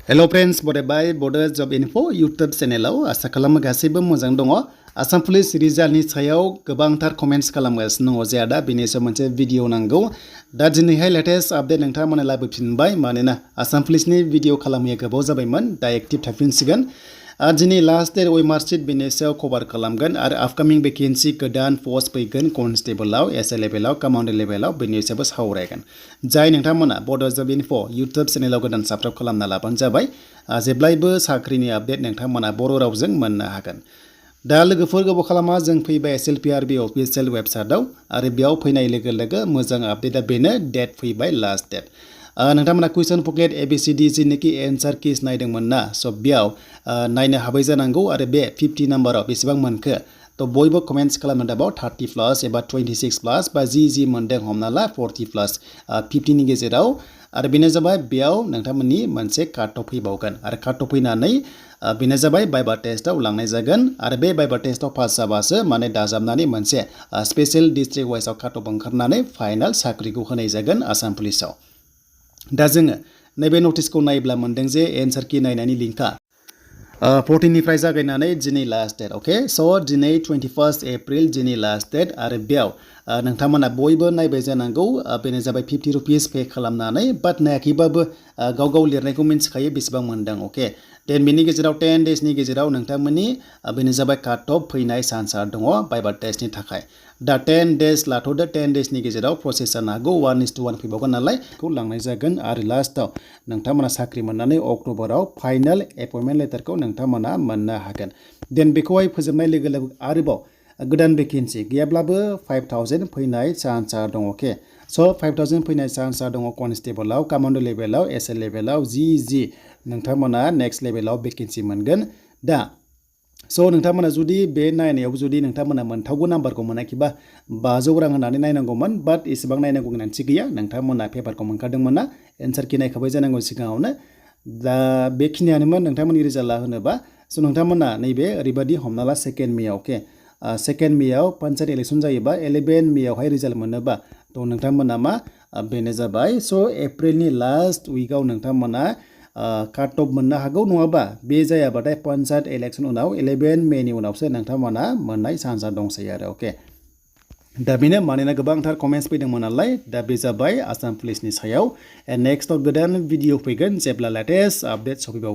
Hello friends, बरायबाय Bodoland जब info YouTube चेनेलाव आसा खालामो गासैबो मोजां दङ। आसाम पुलिस रिजाल्टनि सायाव गोबांथार कमेन्ट्स खालामगासिनो दङ जे आदा बेनि सायाव मोनसे भिडिअ नांगौ। दा दिनैहाय लेटेस्ट आपडेट नोंथांमोना लाबोफिनबाय मानोना आसाम पुलिसनि भिडिअ खालामैया गोबाव जाबायमोन दा एक्टिभ थाफिनसिगोन। दिनै लास्ट डेट वेमार सिट बेनि सायाव कभार खालामगोन आरो आपकामिं भेकेन्सि गोदान पस्ट फैगोन कनस्टेबलाव एसए लेभेलाव कमान्डो लेभेलाव बेनि सायावबो सावरायगोन। जाय नोंथांमोना बड'लेण्ड जब इनफो इउटुब चेनेलाव गोदान साबस्क्राइब खालामना लाबानो जाबाय। जेब्लायबो साख्रिनि आपडेट नोंथांमोना बर' रावजों मोननो हागोन। दा लोगोफोर गोबाव खालामा जों फैबाय एसएलपिआरबि अफिसियेल वेबसाइटआव आरो बेयाव फैनाय लोगो लोगो मोजां आपडेटआ बेनो डेट फैबाय लास्ट डेट। नोंथांमोना कुइसन बुकलेट एबिसिडि जिनोखि एन्सार किस नायदोंमोन ना स' बेयाव नायनो हाबाय जानांगौ आरो बे 50 नाम्बाराव बेसेबां मोनखो थ' बयबो कमेन्ट्स खालामनो दाबाव 30 प्लास एबा 26 प्लास बा जि मोनदों हमना ला 40 प्लास 50 नि गेजेराव आरो बेनो जाबाय बेयाव नोंथांमोननि मोनसे काट अफ फैबावगोन आरो काट अफ फैनानै बेनो जाबाय बाइबा टेस्टआव लांनाय जागोन आरो बे बाइबा टेस्टआव पास जाबासो माने दाजाबनानै मोनसे स्पेशल डिस्ट्रिक्ट वाइसआव काट अफ ओंखारनानै फाइनाल साख्रिखौ होनाय जागोन आसाम पुलिसाव। दा जोङो नैबे नटिसखौ नायोब्ला मोनदों जे एन्सार कि नायनायनि लिंकआ 14निफ्राय जागायनानै दिनै लास्ट डेट अके स' दिनै 21 एप्रिल दिनै लास्ट डेट आरो बेयाव नोंथांमोना बयबो नायबाय जानांगौ बेनो जाबाय 50 रुपिस पे खालामनानै बाट नायाखैबाबो गाव लिरनायखौ मिन्थिखायो बेसेबां मोनदों अके देन बेनि गेजेराव 10 डेजनि गेजेराव नोंथांमोननि बेनो जाबाय काट अफ फैनाय चान्सआ दङ बाइबा टेस्टनि थाखाय। दा 10 डेज लाथ'दो 10 डेजनि गेजेराव प्रसेस जानो हागौ 1:1 फैबावगोन नालाय बेखौ लांनाय जागोन आरो लास्टआव नोंथांमोना साख्रि मोननानै अक्ट'बराव फाइनाल एपइन्टमेन्ट लेटारखौ नोंथांमोना मोननो हागोन। देन बेखौहाय फोजोबनाय लोगो लोगो आरोबाव गोदान भेकेन्सि गैयाब्लाबो 5000 फैनाय चान्सआ दङ अके स' 5000 फैनाय चान्सआ दङ कनस्टेबलाव कमान्डो लेभेलाव एसए लेभेलाव जि नोंथांमोना नेक्स्ट लेभेलाव भेकेन्सि मोनगोन। दा स' नोंथांमोना जुदि बे नायनायाव जुदि नोंथांमोना मोनथावगौ नाम्बारखौ मोनाखैबा 500 रां होनानै नायनांगौमोन बाट एसेबां नायनांगौ गोनांथि गैया नोंथांमोना पेपारखौ मोनखादोंमोन ना एन्सार कि नायखाबाय जानांगौ सिगाङावनो। दा बेखिनियानोमोन नोंथांमोननि रिजाल्टआ होनोबा स' नोंथांमोना नैबे ओरैबायदि हमना ला 2 मेआव अके 2 मेआव पान्चायत इलेक्सन जायोबा 11 मेआवहाय रिजाल्ट मोनोबा थ' नोंथांमोना मा बेनो जाबाय स' एप्रिलनि लास्ट उइकआव नोंथांमोना काट अफ मोननो हागौ नङाबा बे जायाबाथाय पान्चायत इलेक्सन उनाव 11 मेनि उनावसो नोंथांमोना मोननाय चान्सआ दंसै आरो अके। दा बेनो मानोना गोबांथार कमेन्ट्स फैदोंमोन नालाय दा बे जाबाय आसाम पुलिसनि सायाव नेक्स्टआव गोदान भिडिअ फैगोन जेब्ला लेटेस्ट आपडेट सफैबावो।